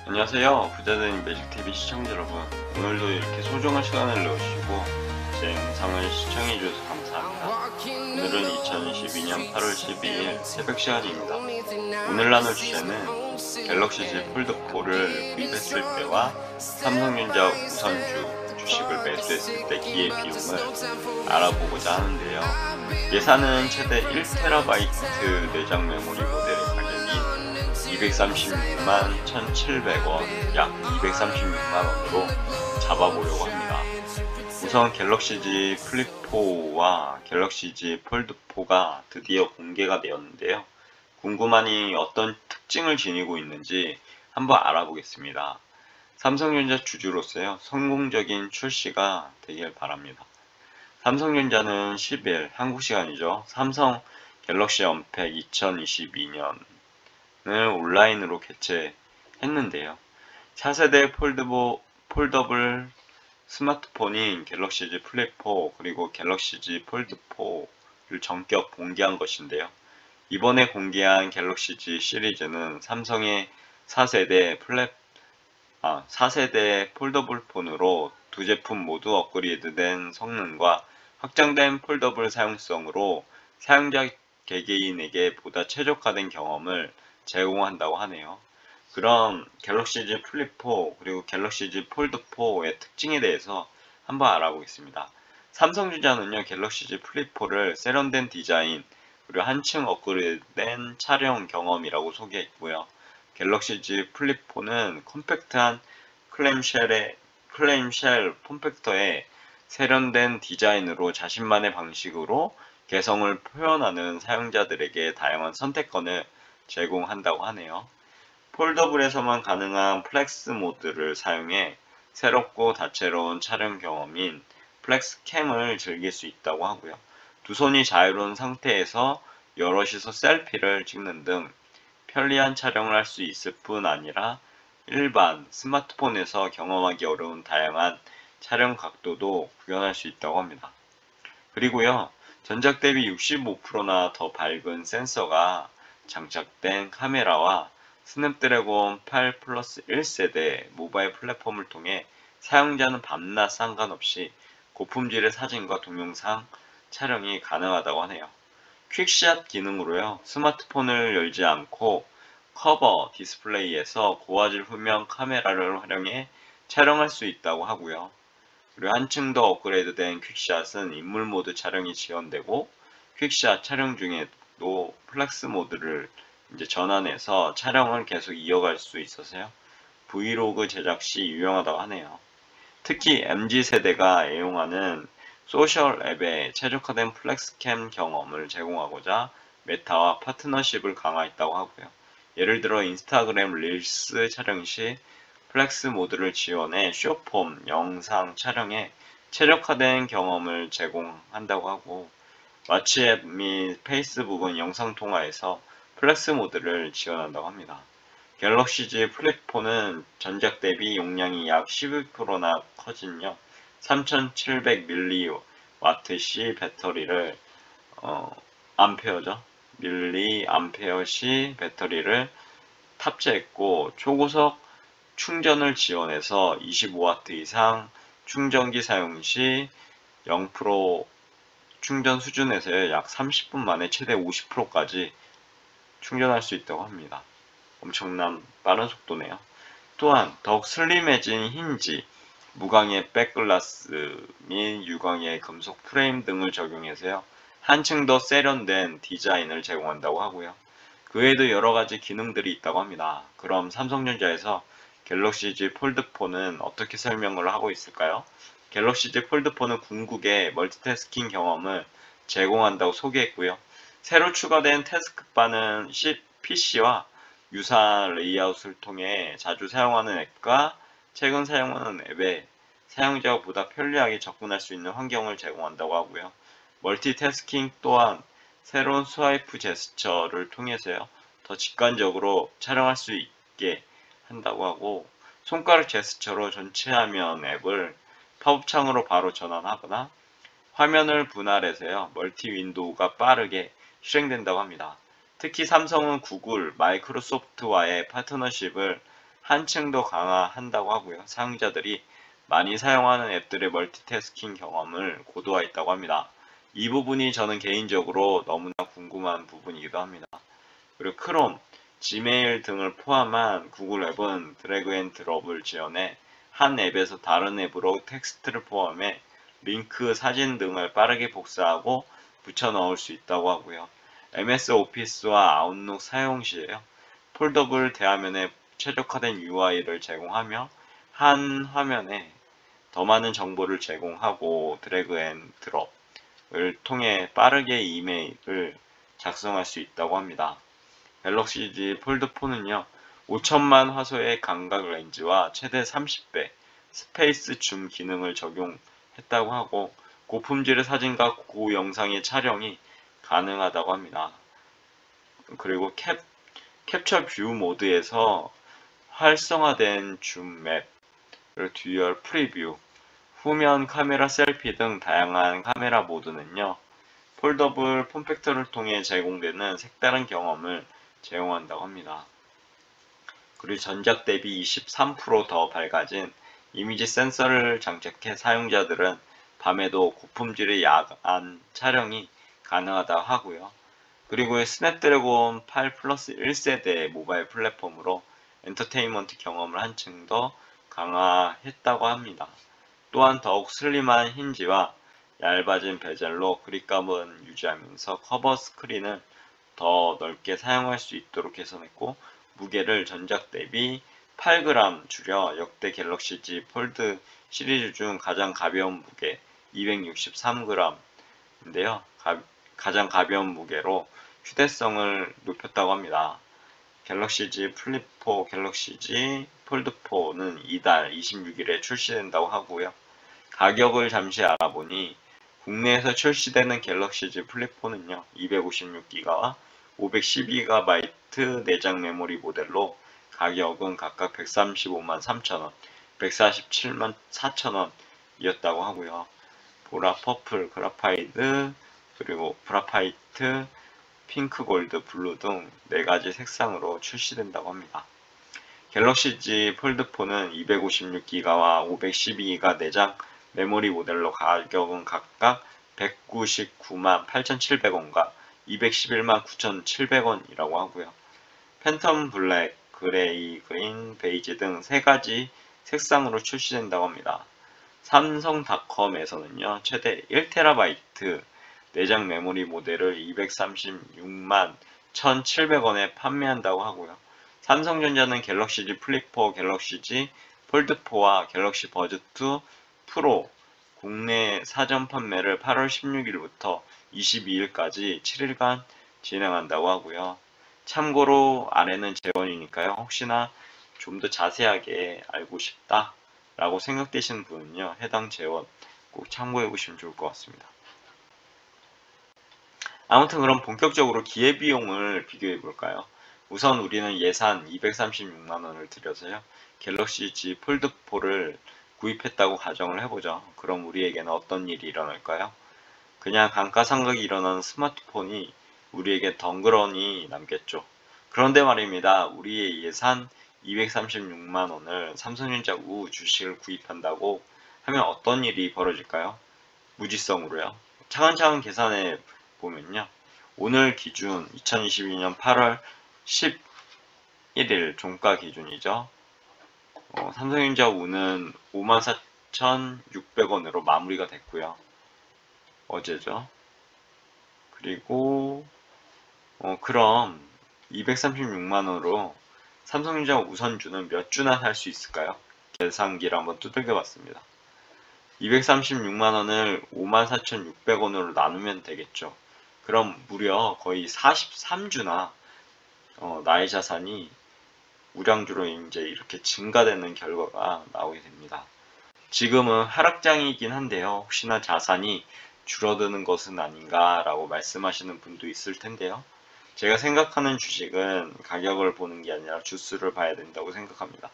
안녕하세요. 부자되는 매직TV 시청자 여러분. 오늘도 이렇게 소중한 시간을 내주시고 제 영상을 시청해주셔서 감사합니다. 오늘은 2022년 8월 12일 새벽 시간입니다. 오늘 나눌 주제는 갤럭시 Z 폴드4를 구입했을 때와 삼성전자 우선주 주식을 매수했을 때 기회 비용을 알아보고자 하는데요. 예산은 최대 1TB 내장 메모리 모델의 가격이 236만 1,700원, 약 236만원으로 잡아보려고 합니다. 우선 갤럭시 Z 플립4와 갤럭시 Z 폴드4가 드디어 공개가 되었는데요. 궁금하니 어떤 특징을 지니고 있는지 한번 알아보겠습니다. 삼성전자 주주로서요, 성공적인 출시가 되길 바랍니다. 삼성전자는 10일 한국 시간이죠. 삼성 갤럭시 언팩 2022년 을 온라인으로 개최했는데요. 차세대 폴더블 스마트폰인 갤럭시 Z 플립4 그리고 갤럭시 Z 폴드4를 전격 공개한 것인데요. 이번에 공개한 갤럭시 Z 시리즈는 삼성의 4세대 폴더블 폰으로 두 제품 모두 업그레이드된 성능과 확장된 폴더블 사용성으로 사용자 개개인에게 보다 최적화된 경험을 제공한다고 하네요. 그럼 갤럭시 Z 플립4 그리고 갤럭시 Z 폴드4의 특징에 대해서 한번 알아보겠습니다. 삼성전자는요, 갤럭시 Z 플립4를 세련된 디자인 그리고 한층 업그레이드된 촬영 경험이라고 소개했고요. 갤럭시 Z 플립4는 컴팩트한 클램쉘 폼팩터의 세련된 디자인으로 자신만의 방식으로 개성을 표현하는 사용자들에게 다양한 선택권을 제공한다고 하네요. 폴더블에서만 가능한 플렉스 모드를 사용해 새롭고 다채로운 촬영 경험인 플렉스 캠을 즐길 수 있다고 하고요. 두 손이 자유로운 상태에서 여럿이서 셀피를 찍는 등 편리한 촬영을 할 수 있을 뿐 아니라 일반 스마트폰에서 경험하기 어려운 다양한 촬영 각도도 구현할 수 있다고 합니다. 그리고요, 전작 대비 65%나 더 밝은 센서가 장착된 카메라와 스냅드래곤 8 플러스 1세대 모바일 플랫폼을 통해 사용자는 밤낮 상관없이 고품질의 사진과 동영상 촬영이 가능하다고 하네요. 퀵샷 기능으로요, 스마트폰을 열지 않고 커버 디스플레이에서 고화질 후면 카메라를 활용해 촬영할 수 있다고 하고요. 그리고 한층 더 업그레이드된 퀵샷은 인물 모드 촬영이 지원되고, 퀵샷 촬영 중에도 플렉스 모드를 전환해서 촬영을 계속 이어갈 수 있어서요, 브이로그 제작 시 유용하다고 하네요. 특히 MZ세대가 애용하는 소셜 앱에 최적화된 플렉스캠 경험을 제공하고자 메타와 파트너십을 강화했다고 하고요. 예를 들어 인스타그램 릴스 촬영 시 플렉스 모드를 지원해 숏폼 영상 촬영에 최적화된 경험을 제공한다고 하고, 왓츠앱 및 페이스북은 영상통화에서 플렉스 모드를 지원한다고 합니다. 갤럭시 Z 플립4는 전작 대비 용량이 약 12%나 커진요, 3700mAh 배터리를 밀리암페어시 배터리를 탑재했고, 초고속 충전을 지원해서 25W 이상 충전기 사용 시 0% 충전 수준에서 약 30분 만에 최대 50%까지 충전할 수 있다고 합니다. 엄청난 빠른 속도네요. 또한 더욱 슬림해진 힌지, 무광의 백글라스 및 유광의 금속 프레임 등을 적용해서요, 한층 더 세련된 디자인을 제공한다고 하고요. 그 외에도 여러가지 기능들이 있다고 합니다. 그럼 삼성전자에서 갤럭시 Z 폴드4는 어떻게 설명을 하고 있을까요? 갤럭시 Z 폴드4는 궁극의 멀티태스킹 경험을 제공한다고 소개했고요. 새로 추가된 태스크바는 PC와 유사한 레이아웃을 통해 자주 사용하는 앱과 최근 사용하는 앱에 사용자가 보다 편리하게 접근할 수 있는 환경을 제공한다고 하고요. 멀티태스킹 또한 새로운 스와이프 제스처를 통해서요, 더 직관적으로 촬영할 수 있게 한다고 하고, 손가락 제스처로 전체 화면 앱을 팝업창으로 바로 전환하거나 화면을 분할해서요, 멀티 윈도우가 빠르게 실행된다고 합니다. 특히 삼성은 구글, 마이크로소프트와의 파트너십을 한층 더 강화한다고 하고요. 사용자들이 많이 사용하는 앱들의 멀티태스킹 경험을 고도화했다고 합니다. 이 부분이 저는 개인적으로 너무나 궁금한 부분이기도 합니다. 그리고 크롬, 지메일 등을 포함한 구글 앱은 드래그 앤 드롭을 지원해 한 앱에서 다른 앱으로 텍스트를 포함해 링크, 사진 등을 빠르게 복사하고 붙여 넣을 수 있다고 하고요. MS 오피스와 아웃룩 사용 시에요. 폴더블 대화면에 최적화된 UI를 제공하며 한 화면에 더 많은 정보를 제공하고 드래그 앤 드롭을 통해 빠르게 이메일을 작성할 수 있다고 합니다. 갤럭시 Z 폴드 4는요, 5천만 화소의 광각 렌즈와 최대 30배 스페이스 줌 기능을 적용했다고 하고 고품질의 사진과 고영상의 촬영이 가능하다고 합니다. 그리고 캡처 뷰 모드에서 활성화된 줌 맵, 듀얼 프리뷰, 후면 카메라 셀피 등 다양한 카메라 모드는요, 폴더블 폼팩터를 통해 제공되는 색다른 경험을 제공한다고 합니다. 그리고 전작 대비 23%더 밝아진 이미지 센서를 장착해 사용자들은 밤에도 고품질의 야간 촬영이 가능하다고 하고요. 그리고 스냅드래곤 8 플러스 1세대 모바일 플랫폼으로 엔터테인먼트 경험을 한층 더 강화했다고 합니다. 또한 더욱 슬림한 힌지와 얇아진 베젤로 그립감은 유지하면서 커버 스크린을 더 넓게 사용할 수 있도록 개선했고 무게를 전작 대비 8g 줄여 역대 갤럭시 Z 폴드 시리즈 중 가장 가벼운 무게 263g인데요. 가장 가벼운 무게로 휴대성을 높였다고 합니다. 갤럭시 Z 플립 4, 갤럭시 Z 폴드 4는 이달 26일에 출시된다고 하고요. 가격을 잠시 알아보니 국내에서 출시되는 갤럭시 Z 플립 4는요, 256기가와 512GB 내장 메모리 모델로 가격은 각각 135만 3천원, 147만 4천원이었다고 하고요. 보라, 퍼플, 그라파이트, 그리고 그라파이트, 핑크, 골드, 블루 등 4가지 색상으로 출시된다고 합니다. 갤럭시 Z 폴드 4는 256기가와 512기가 내장 메모리 모델로 가격은 각각 199만 8,700원과 211만 9,700원이라고 하고요. 팬텀 블랙, 그레이, 그린, 베이지 등 3가지 색상으로 출시된다고 합니다. 삼성닷컴에서는요, 최대 1TB 내장 메모리 모델을 236만 1,700원에 판매한다고 하고요. 삼성전자는 갤럭시 Z 플립 4, 갤럭시 Z 폴드 4와 갤럭시 버즈 2 프로 국내 사전 판매를 8월 16일부터 22일까지 7일간 진행한다고 하고요. 참고로 아래는 재원이니까요. 혹시나 좀 더 자세하게 알고 싶다 라고 생각되시는 분은요, 해당 재원 꼭 참고해 보시면 좋을 것 같습니다. 아무튼 그럼 본격적으로 기회비용을 비교해 볼까요? 우선 우리는 예산 236만원을 들여서요, 갤럭시 Z 폴드 4를 구입했다고 가정을 해보죠. 그럼 우리에게는 어떤 일이 일어날까요? 그냥 감가상각이 일어나는 스마트폰이 우리에게 덩그러니 남겠죠. 그런데 말입니다. 우리의 예산 236만원을 삼성전자 우 주식을 구입한다고 하면 어떤 일이 벌어질까요? 무지성으로요. 차근차근 계산해 보면요, 오늘 기준 2022년 8월 11일 종가 기준이죠. 삼성전자 우는 54,600원으로 마무리가 됐고요. 어제죠. 그리고 그럼 236만원으로 삼성전자 우선주는 몇 주나 살 수 있을까요? 계산기를 한번 두들겨 봤습니다. 236만원을 54,600원으로 나누면 되겠죠. 그럼 무려 거의 43주나 나의 자산이 우량주로 이제 이렇게 증가되는 결과가 나오게 됩니다. 지금은 하락장이긴 한데요. 혹시나 자산이 줄어드는 것은 아닌가 라고 말씀하시는 분도 있을 텐데요. 제가 생각하는 주식은 가격을 보는 게 아니라 주수를 봐야 된다고 생각합니다.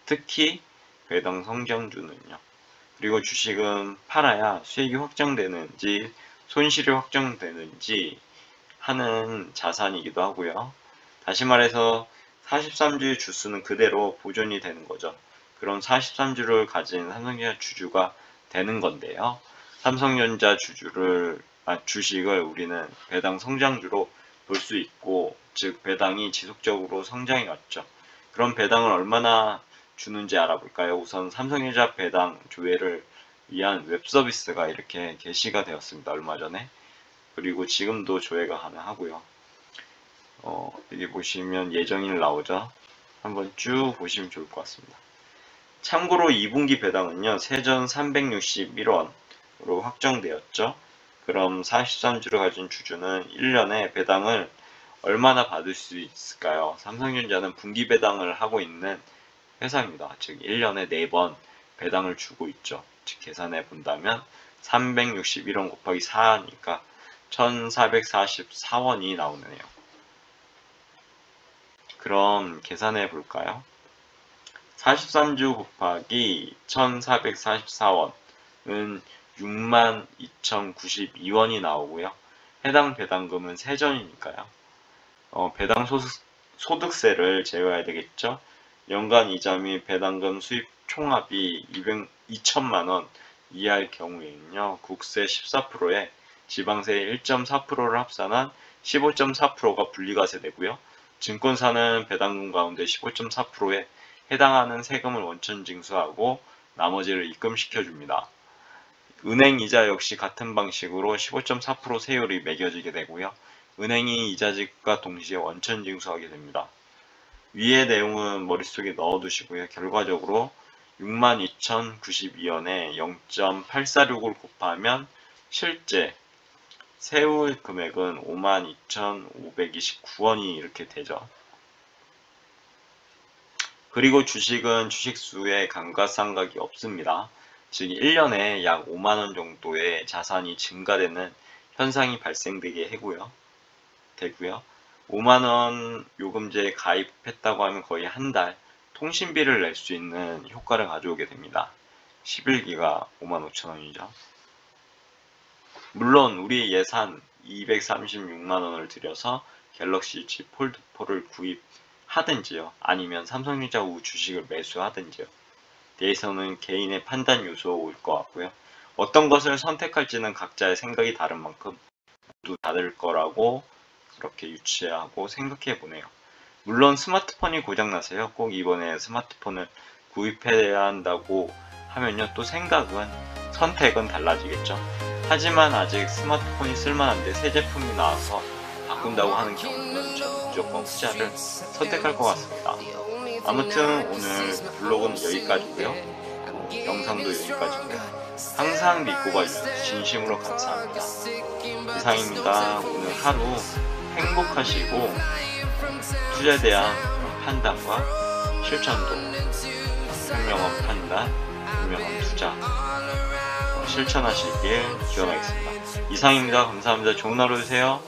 특히 배당 성장주는요. 그리고 주식은 팔아야 수익이 확정되는지 손실이 확정되는지 하는 자산이기도 하고요. 다시 말해서 43주의 주수는 그대로 보존이 되는 거죠. 그럼 43주를 가진 삼성전자 주주가 되는 건데요. 삼성전자 주식을 우리는 배당 성장주로 볼 수 있고, 즉 배당이 지속적으로 성장해 왔죠. 그럼 배당을 얼마나 주는지 알아볼까요? 우선 삼성전자 배당 조회를 위한 웹서비스가 이렇게 게시가 되었습니다. 얼마 전에. 그리고 지금도 조회가 가능하고요. 여기 보시면 예정일 나오죠. 한번 쭉 보시면 좋을 것 같습니다. 참고로 2분기 배당은요, 세전 361원으로 확정되었죠. 그럼 43주를 가진 주주는 1년에 배당을 얼마나 받을 수 있을까요? 삼성전자는 분기 배당을 하고 있는 회사입니다. 즉 1년에 4번 배당을 주고 있죠. 즉 계산해 본다면 361원 곱하기 4니까 1444원이 나오네요. 그럼 계산해 볼까요? 43주 곱하기 1444원은 62,092원이 나오고요. 해당 배당금은 세전이니까요. 배당 소득세를 제외해야 되겠죠. 연간 이자 및 배당금 수입 총합이 2천만원 이하일 경우에는요, 국세 14%에 지방세 1.4%를 합산한 15.4%가 분리과세 되고요. 증권사는 배당금 가운데 15.4%에 해당하는 세금을 원천 징수하고 나머지를 입금시켜 줍니다. 은행 이자 역시 같은 방식으로 15.4% 세율이 매겨지게 되고요. 은행이 이자직과 동시에 원천 징수하게 됩니다. 위의 내용은 머릿속에 넣어두시고요. 결과적으로 62,092원에 0.846을 곱하면 실제 세후 금액은 52,529원이 이렇게 되죠. 그리고 주식은 주식수에 감가상각이 없습니다. 즉 1년에 약 5만원 정도의 자산이 증가되는 현상이 발생되게 되고요. 5만원 요금제에 가입했다고 하면 거의 한 달 통신비를 낼 수 있는 효과를 가져오게 됩니다. 11기가 55,000원이죠. 물론 우리 예산 236만원을 들여서 갤럭시 G 폴드4를 구입하든지요, 아니면 삼성전자 우 주식을 매수하든지요, 대해서는 개인의 판단 요소일 것 같고요. 어떤 것을 선택할지는 각자의 생각이 다른 만큼 모두 다를 거라고 그렇게 유추하고 생각해 보네요. 물론 스마트폰이 고장나서요, 꼭 이번에 스마트폰을 구입해야 한다고 하면요, 또 선택은 달라지겠죠. 하지만 아직 스마트폰이 쓸만한데 새 제품이 나와서 바꾼다고 하는 경우는 저는 무조건 후자를 선택할 것 같습니다. 아무튼 오늘 블로그는 여기까지고요. 영상도 여기까지고요. 항상 믿고 봐주셔서 진심으로 감사합니다. 이상입니다. 오늘 하루 행복하시고 투자에 대한 판단과 실천도 현명한 판단, 현명한 투자 실천하시길 기원하겠습니다. 이상입니다. 감사합니다. 좋은 하루 되세요.